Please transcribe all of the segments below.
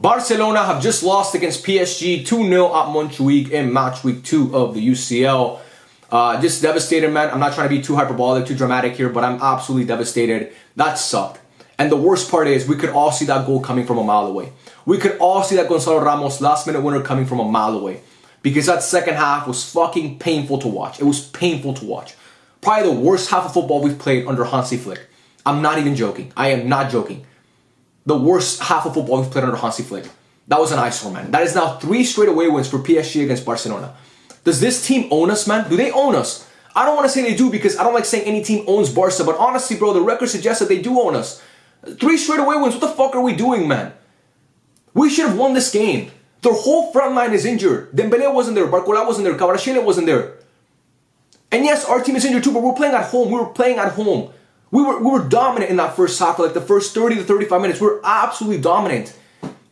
Barcelona have just lost against PSG 2-0 at Montjuic in match week 2 of the UCL. Just devastated, man. I'm not trying to be too hyperbolic, too dramatic here, but I'm absolutely devastated. That sucked. And the worst part is we could all see that goal coming from a mile away. We could all see that Gonzalo Ramos last minute winner coming from a mile away. Because that second half was fucking painful to watch. It was painful to watch. Probably the worst half of football we've played under Hansi Flick. I'm not even joking. I am not joking. The worst half of football we've played under Hansi Flick. That was an eyesore, man. That is now 3 straight away wins for PSG against Barcelona. Does this team own us, man? Do they own us? I don't want to say they do because I don't like saying any team owns Barca, but honestly, bro, the record suggests that they do own us. 3 straight away wins. What the fuck are we doing, man? We should have won this game. Their whole front line is injured. Dembele wasn't there. Barcola wasn't there. Kvaratskhelia wasn't there. And yes, our team is injured too, but we're playing at home. We were playing at home. We were dominant in that first half for like the first 30 to 35 minutes. We were absolutely dominant.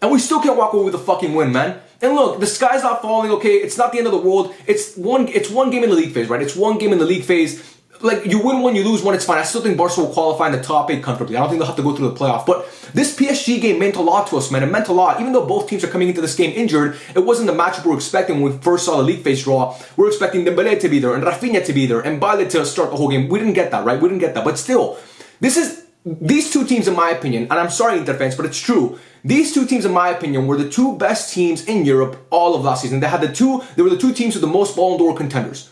And we still can't walk away with a fucking win, man. And look, the sky's not falling, okay? It's not the end of the world. It's one game in the league phase, right? It's one game in the league phase. Like, you win one, you lose one, it's fine. I still think Barca will qualify in the top 8 comfortably. I don't think they'll have to go through the playoff. But this PSG game meant a lot to us, man. It meant a lot. Even though both teams are coming into this game injured, it wasn't the matchup we were expecting when we first saw the league phase draw. We were expecting Dembele to be there, and Rafinha to be there, and Bale to start the whole game. We didn't get that, right? We didn't get that. But still, these two teams, in my opinion, and I'm sorry, Inter fans, but it's true. These two teams, in my opinion, were the 2 best teams in Europe all of last season. They were the 2 teams with the most Ballon d'Or contenders.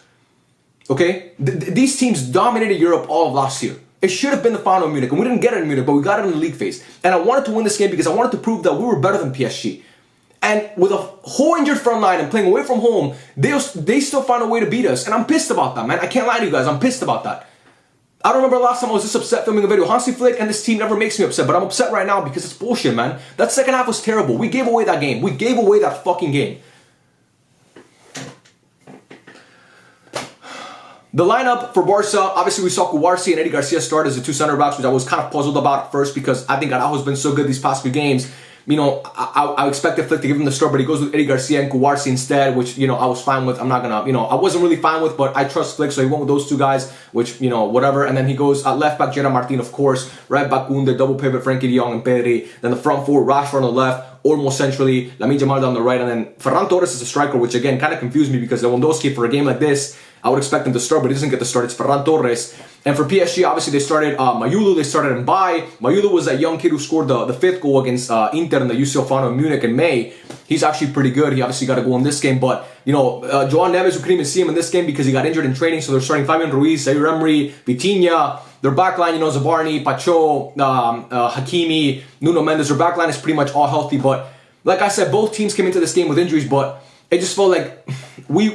Okay? These teams dominated Europe all of last year. It should have been the final in Munich, and we didn't get it in Munich, but we got it in the league phase. And I wanted to win this game because I wanted to prove that we were better than PSG. And with a whole injured front line and playing away from home, they still found a way to beat us. And I'm pissed about that, man. I can't lie to you guys. I'm pissed about that. I don't remember last time I was this upset filming a video. Hansi Flick and this team never makes me upset, but I'm upset right now because it's bullshit, man. That second half was terrible. We gave away that game. We gave away that fucking game. The lineup for Barca, obviously we saw Cubarsí and Eddie Garcia start as the 2 center backs, which I was kind of puzzled about at first because I think Araujo's been so good these past few games. You know, I expected Flick to give him the start, but he goes with Eddie Garcia and Cubarsí instead, which, you know, I was fine with. I'm not gonna, you know, I wasn't really fine with, but I trust Flick, so he went with those 2 guys, which, you know, whatever. And then he goes at left back, Gerard Martin, of course, right back, Koundé, double pivot, Frenkie de Jong and Pedri. Then the front 4, Rashford on the left, Olmo centrally, Lamine Yamal on the right, and then Ferran Torres is a striker, which again kind of confused me because Lewandowski for a game like this, I would expect him to start, but he doesn't get the start. It's Ferran Torres. And for PSG, obviously they started Mayulu, they started Mbaye. Mayulu was that young kid who scored the 5th goal against Inter in the UCL final in Munich in May. He's actually pretty good. He obviously got a goal in this game, but you know, João Neves, we couldn't even see him in this game because he got injured in training. So they're starting Fabian Ruiz, Zaire Emery, Vitinha. Their backline, you know, Zabarni, Pacho, Hakimi, Nuno Mendes. Their backline is pretty much all healthy. But like I said, both teams came into this game with injuries, but it just felt like we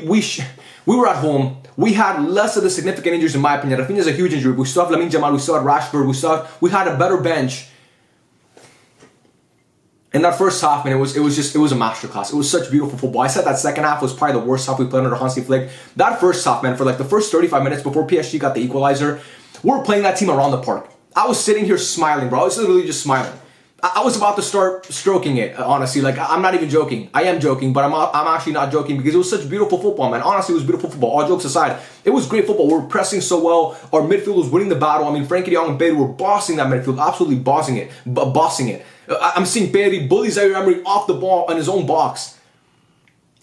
were at home. We had less of the significant injuries, in my opinion. Rafinha's a huge injury. We still have Lamine Yamal. We still had Rashford. We had a better bench. In that first half, man, it was a masterclass. It was such beautiful football. I said that second half was probably the worst half we played under Hansi Flick. That first half, man, for like the first 35 minutes before PSG got the equalizer, we were playing that team around the park. I was sitting here smiling, bro. I was literally just smiling. I was about to start stroking it, honestly. Like, I'm not even joking. I am joking, but I'm actually not joking because it was such beautiful football, man. Honestly, it was beautiful football. All jokes aside, it was great football. We were pressing so well. Our midfield was winning the battle. I mean, Frenkie de Jong and Pedri were bossing that midfield, absolutely bossing it. I'm seeing Pedri bully Zaire Emery off the ball in his own box.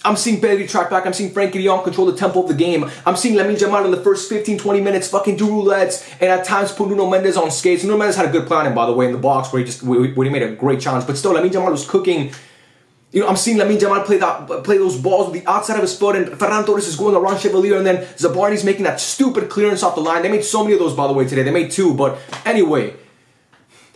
I'm seeing Pedri track back. I'm seeing Frenkie de Jong control the tempo of the game. I'm seeing Lamine Yamal in the first 15-20 minutes fucking do roulettes and at times put Nuno Mendes on skates. Nuno Mendes had a good play on him, by the way, in the box where he made a great challenge. But still, Lamine Yamal was cooking. You know, I'm seeing Lamine Yamal play those balls with the outside of his foot, and Ferran Torres is going around Chevalier, and then Zabarni's making that stupid clearance off the line. They made so many of those, by the way, today. They made 2, but anyway.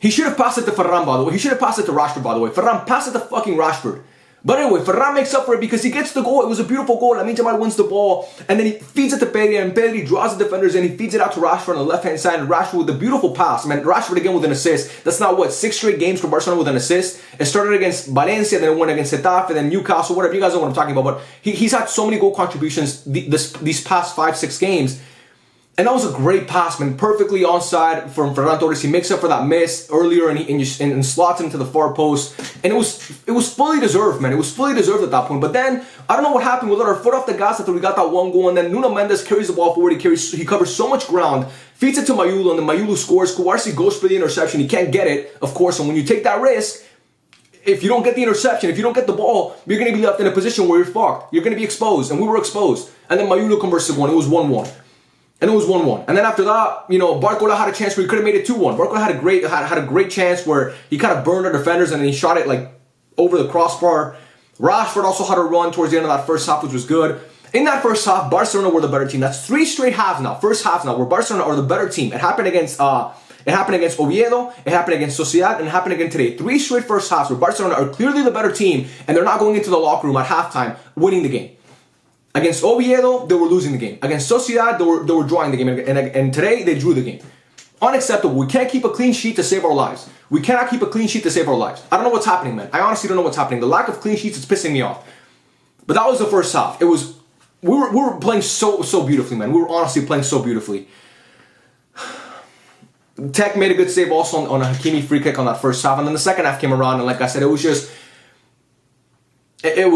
He should have passed it to Ferran, by the way. He should have passed it to Rashford, by the way. Ferran, pass it to fucking Rashford. But anyway, Ferran makes up for it because he gets the goal. It was a beautiful goal. Lamine Yamal wins the ball, and then he feeds it to Pedri, and Pedri draws the defenders, and he feeds it out to Rashford on the left-hand side, and Rashford with a beautiful pass. Man, Rashford again with an assist. That's not, 6 straight games for Barcelona with an assist. It started against Valencia, then it went against Getafe, then Newcastle, whatever. You guys know what I'm talking about, but he's had so many goal contributions these past 5-6 games. And that was a great pass, man. Perfectly onside from Ferran Torres. He makes up for that miss earlier and slots him to the far post. And it was fully deserved, man. It was fully deserved at that point. But then, I don't know what happened. We let our foot off the gas after we got that 1 goal. And then Nuno Mendes carries the ball forward. He covers so much ground. Feeds it to Mayulu, and then Mayulu scores. Cubarsí goes for the interception. He can't get it, of course. And when you take that risk, if you don't get the interception, if you don't get the ball, you're going to be left in a position where you're fucked. You're going to be exposed, and we were exposed. And then Mayulu converts to one. It was 1-1. And it was 1-1. And then after that, Barcola had a chance where he could have made it 2-1. Barcola had a great chance where he kind of burned our defenders and then he shot it like over the crossbar. Rashford also had a run towards the end of that first half, which was good. In that first half, Barcelona were the better team. That's 3 straight halves now. First halves now, where Barcelona are the better team. It happened against Oviedo, it happened against Sociedad, and it happened again today. 3 straight first halves where Barcelona are clearly the better team, and they're not going into the locker room at halftime winning the game. Against Oviedo, they were losing the game. Against Sociedad, they were drawing the game. And today, they drew the game. Unacceptable. We can't keep a clean sheet to save our lives. We cannot keep a clean sheet to save our lives. I don't know what's happening, man. I honestly don't know what's happening. The lack of clean sheets is pissing me off. But that was the first half. We were playing so beautifully, man. We were honestly playing so beautifully. Tech made a good save also on a Hakimi free kick on that first half. And then the second half came around, and like I said, it was just... It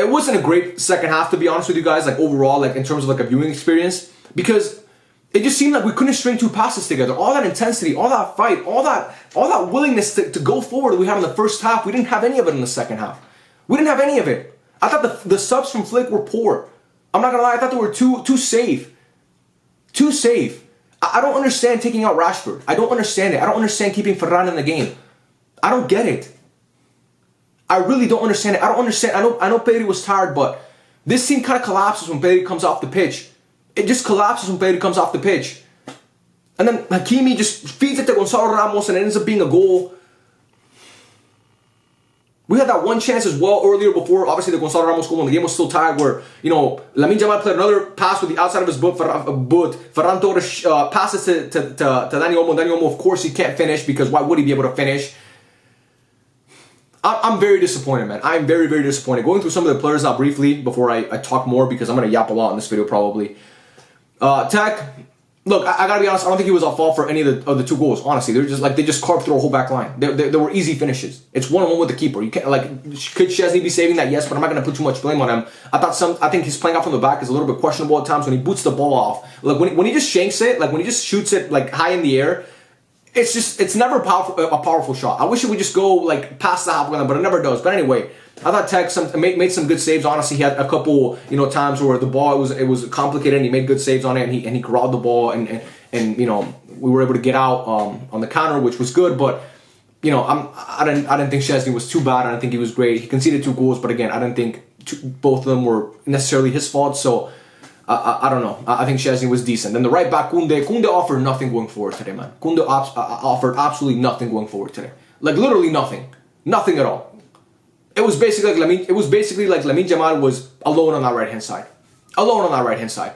wasn't a great second half, to be honest with you guys, like overall, like in terms of like a viewing experience, because it just seemed like we couldn't string 2 passes together. All that intensity, all that fight, all that willingness to go forward that we had in the first half, we didn't have any of it in the second half. We didn't have any of it. I thought the subs from Flick were poor. I'm not gonna lie, I thought they were too safe. Too safe. I don't understand taking out Rashford. I don't understand it. I don't understand keeping Ferran in the game. I don't get it. I really don't understand it. I don't understand. I know Pedri was tired, but this team kind of collapses when Pedri comes off the pitch. It just collapses when Pedri comes off the pitch. And then Hakimi just feeds it to Gonzalo Ramos and it ends up being a goal. We had that one chance as well earlier before, obviously, the Gonzalo Ramos goal when the game was still tied, where, Lamine Yamal played another pass with the outside of his boot. Ferran Torres passes to Dani Olmo. Dani Olmo, of course, he can't finish because why would he be able to finish? I'm very disappointed, man. I'm very, very disappointed. Going through some of the players now briefly before I talk more because I'm going to yap a lot in this video probably. Tech, look, I got to be honest, I don't think he was at fault for any of the 2 goals, honestly. They just carved through a whole back line. They were easy finishes. It's 1-on-1 with the keeper. You can't, could Szczesny be saving that? Yes, but I'm not going to put too much blame on him. I think his playing out from the back is a little bit questionable at times when he boots the ball off. Like when he just shanks it, like when he just shoots it like high in the air, it's never a powerful shot. I wish it would just go like past the half line, but it never does. But anyway, I thought Tech made some good saves. Honestly, he had a couple times where the ball it was complicated and he made good saves on it and he corralled the ball and we were able to get out on the counter, which was good. But I didn't think Szczesny was too bad. I didn't think he was great. He conceded 2 goals, but again, I didn't think both of them were necessarily his fault. So. I don't know. I think Szczesny was decent. Then the right back, Kunde offered nothing going forward today, man. Kunde offered absolutely nothing going forward today. Like literally nothing. Nothing at all. It was basically like Lamine Yamal was alone on that right-hand side. Alone on that right-hand side.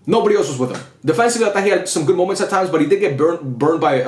Nobody else was with him. Defensively, I thought he had some good moments at times, but he did get burned by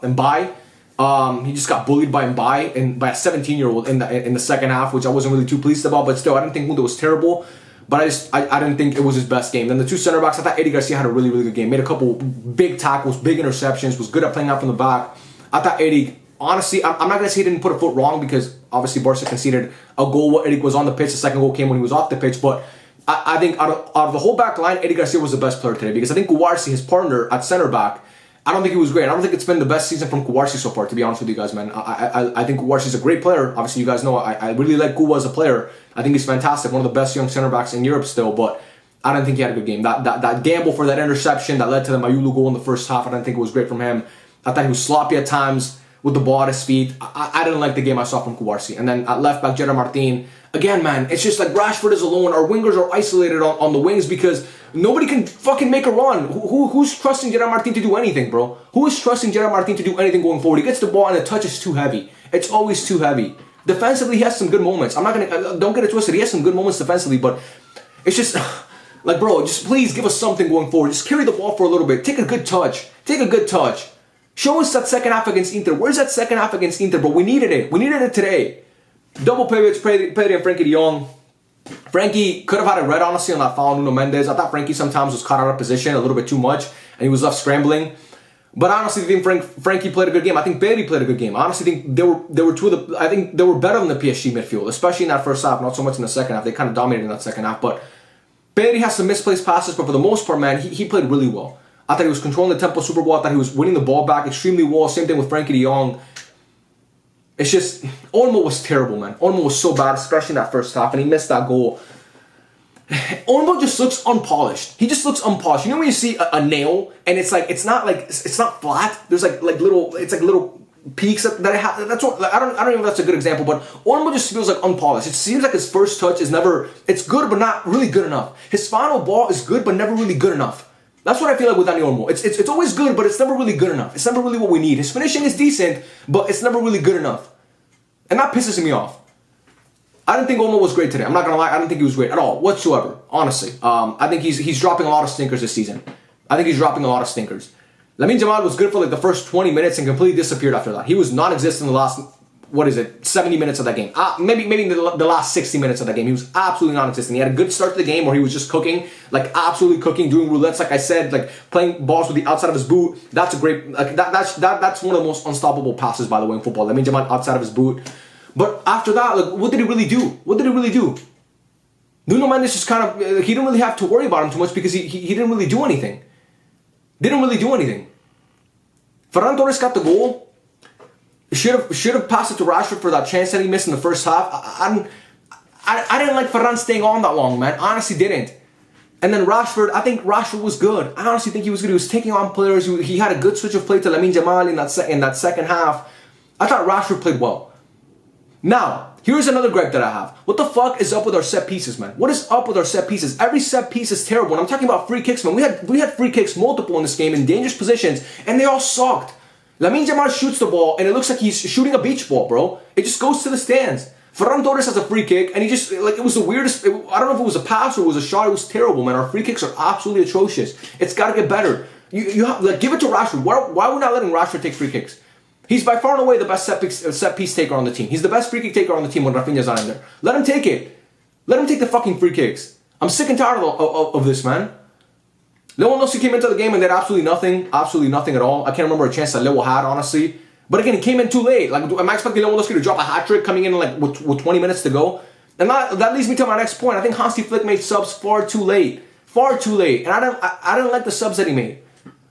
Mbaye. He just got bullied by Mbaye and by a 17-year-old in the second half, which I wasn't really too pleased about. But still, I didn't think Kunde was terrible. But I didn't think it was his best game. Then the 2 center backs, I thought Eddie Garcia had a really, really good game. Made a couple big tackles, big interceptions, was good at playing out from the back. I thought Eddie, honestly, I'm not going to say he didn't put a foot wrong because obviously Barca conceded a goal when Eddie was on the pitch. The second goal came when he was off the pitch. But I think out of the whole back line, Eddie Garcia was the best player today because I think Cubarsí, his partner at center back, I don't think he was great. I don't think it's been the best season from Cubarsí so far, to be honest with you guys, man. I think Cubarsí's a great player. Obviously, you guys know I really like Cuba as a player. I think he's fantastic. One of the best young center backs in Europe still, but I don't think he had a good game. That gamble for that interception that led to the Mayulu goal in the first half, I don't think it was great from him. I thought he was sloppy at times with the ball at his feet. I didn't like the game I saw from Cubarsí. And then at left back, Gerard Martin. Again, man, it's just like Rashford is alone. Our wingers are isolated on the wings because nobody can fucking make a run. Who's trusting Gerard Martin to do anything, bro? Who is trusting Gerard Martin to do anything going forward? He gets the ball and the touch is too heavy. It's always too heavy. Defensively, he has some good moments. Don't get it twisted. He has some good moments defensively, but it's just like, bro, just please give us something going forward. Just carry the ball for a little bit. Take a good touch. Take a good touch. Show us that second half against Inter. Where's that second half against Inter, bro? We needed it. We needed it today. Double pivots, Pedri and Frankie de Jong. Frankie could have had a red, honestly, on that foul on Nuno Mendes. I thought Frankie sometimes was caught out of position a little bit too much, and he was left scrambling. But I honestly think Frankie played a good game. I think Pedri played a good game. I honestly think they were two of the. I think they were better than the PSG midfield, especially in that first half. Not so much in the second half. They kind of dominated in that second half. But Pedri has some misplaced passes, but for the most part, man, he played really well. I thought he was controlling the tempo super well. I thought he was winning the ball back extremely well. Same thing with Frankie de Jong. It's just, Olmo was terrible, man. Olmo was so bad, especially in that first half, and he missed that goal. Olmo just looks unpolished. He just looks unpolished. You know when you see a nail, and it's not flat. There's like little peaks that it has. That's what, I don't know if that's a good example, but Olmo just feels like unpolished. It seems like his first touch is never, it's good, but not really good enough. His final ball is good, but never really good enough. That's what I feel like with Dani Olmo. It's always good, but it's never really good enough. It's never really what we need. His finishing is decent, but it's never really good enough. And that pisses me off. I didn't think Olmo was great today. I'm not going to lie. I didn't think he was great at all, whatsoever, honestly. I think he's dropping a lot of stinkers this season. I think he's dropping a lot of stinkers. Lamine Yamal was good for like the first 20 minutes and completely disappeared after that. He was non-existent in the last, 70 minutes of that game. Maybe the last 60 minutes of that game. He was absolutely non-existent. He had a good start to the game where he was just cooking, like absolutely cooking, doing roulettes, like I said, like playing balls with the outside of his boot. That's a great, like that's one of the most unstoppable passes, by the way, in football. Lamine Yamal outside of his boot. But after that, like, what did he really do? What did he really do? Nuno Mendes just kind of, he didn't really have to worry about him too much because he didn't really do anything. Didn't really do anything. Ferran Torres got the goal. Should have passed it to Rashford for that chance that he missed in the first half. I didn't like Ferran staying on that long, man. Honestly, didn't. And then Rashford, I think Rashford was good. I honestly think he was good. He was taking on players. He had a good switch of play to Lamine Yamal in that second half. I thought Rashford played well. Now, here's another gripe that I have. What the fuck is up with our set pieces, man? What is up with our set pieces? Every set piece is terrible. And I'm talking about free kicks, man. We had free kicks multiple in this game in dangerous positions, and they all sucked. Lamine Yamal shoots the ball, and it looks like he's shooting a beach ball, bro. It just goes to the stands. Ferran Torres has a free kick, and he just, like, it was the weirdest, I don't know if it was a pass or it was a shot, it was terrible, man. Our free kicks are absolutely atrocious. It's got to get better. You have, like, give it to Rashford. Why are we not letting Rashford take free kicks? He's by far and away the best set piece taker on the team. He's the best free kick taker on the team when Rafinha's not in there. Let him take it. Let him take the fucking free kicks. I'm sick and tired of this, man. Lewandowski came into the game and did absolutely nothing at all. I can't remember a chance that Leo had, honestly. But again, he came in too late. Like, am I expecting Lewandowski to drop a hat trick coming in like with 20 minutes to go? And that leads me to my next point. I think Hansi Flick made subs far too late. Far too late. And I didn't like the subs that he made.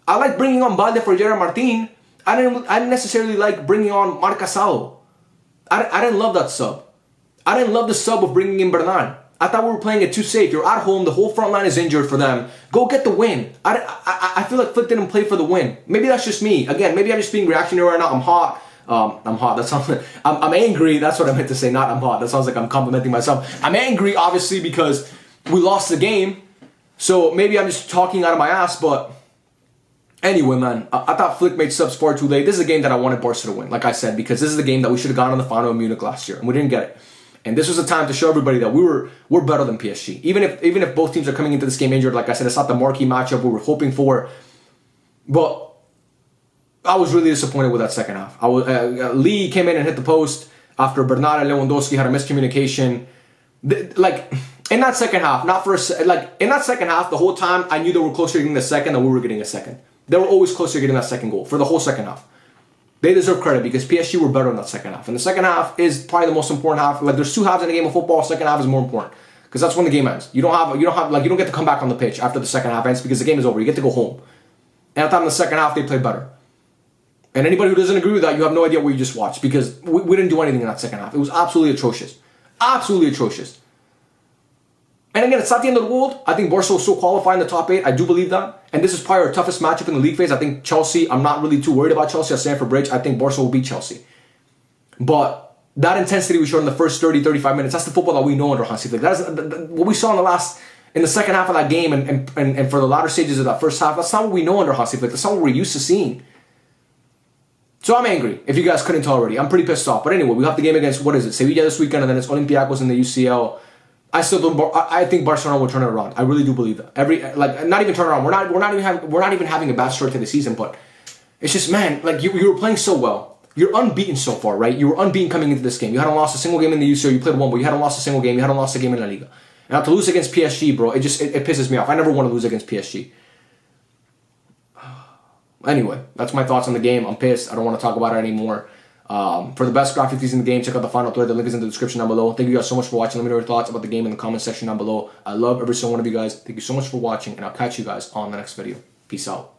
I like bringing on Balde for Gerard Martin. I didn't necessarily like bringing on Marc Asado. I didn't love that sub. I didn't love the sub of bringing in Bernal. I thought we were playing it too safe. You're at home. The whole front line is injured for them. Go get the win. I feel like Flick didn't play for the win. Maybe that's just me. Again, maybe I'm just being reactionary right now. I'm hot. I'm hot. That sounds like, I'm angry. That's what I meant to say. Not I'm hot. That sounds like I'm complimenting myself. I'm angry, obviously, because we lost the game. So maybe I'm just talking out of my ass, but anyway, man, I thought Flick made subs far too late. This is a game that I wanted Barca to win, like I said, because this is the game that we should have gone in the final in Munich last year, and we didn't get it. And this was a time to show everybody that we're better than PSG. Even if both teams are coming into this game injured, like I said, it's not the marquee matchup we were hoping for. But I was really disappointed with that second half. Lee came in and hit the post after Bernal and Lewandowski had a miscommunication. Like, in that second half, in that second half, the whole time I knew they were closer to getting the second than we were getting a second. They were always closer to getting that second goal for the whole second half. They deserve credit because PSG were better in that second half. And the second half is probably the most important half. Like, there's two halves in a game of football. Second half is more important because that's when the game ends. You don't get to come back on the pitch after the second half ends because the game is over. You get to go home. And I thought in the second half they played better. And anybody who doesn't agree with that, you have no idea what you just watched because we didn't do anything in that second half. It was absolutely atrocious. Absolutely atrocious. And again, it's not the end of the world. I think Barca will still qualify in the top 8. I do believe that. And this is probably our toughest matchup in the league phase. I think Chelsea, I'm not really too worried about Chelsea at Stamford Bridge. I think Barca will beat Chelsea. But that intensity we showed in the first 30, 35 minutes, that's the football that we know under Hansi Flick. That is what we saw in the second half of that game and for the latter stages of that first half. That's not what we know under Hansi Flick. That's not what we're used to seeing. So I'm angry, if you guys couldn't tell already. I'm pretty pissed off. But anyway, we have the game against, Sevilla this weekend, and then it's Olympiacos in the UCL. I think Barcelona will turn it around. I really do believe that. Not even turn around. We're not even having a bad start to the season, but it's just, man, like you were playing so well. You're unbeaten so far, right? You were unbeaten coming into this game. You hadn't lost a single game in the UCL. You played one, but you hadn't lost a single game. You hadn't lost a game in La Liga. And now to lose against PSG, bro, it pisses me off. I never want to lose against PSG. Anyway, that's my thoughts on the game. I'm pissed. I don't want to talk about it anymore. For the best graphics in the game, check out the final thread. The link is in the description down below. Thank you guys so much for watching. Let me know your thoughts about the game in the comment section down below. I love every single one of you guys. Thank you so much for watching, and I'll catch you guys on the next video. Peace out.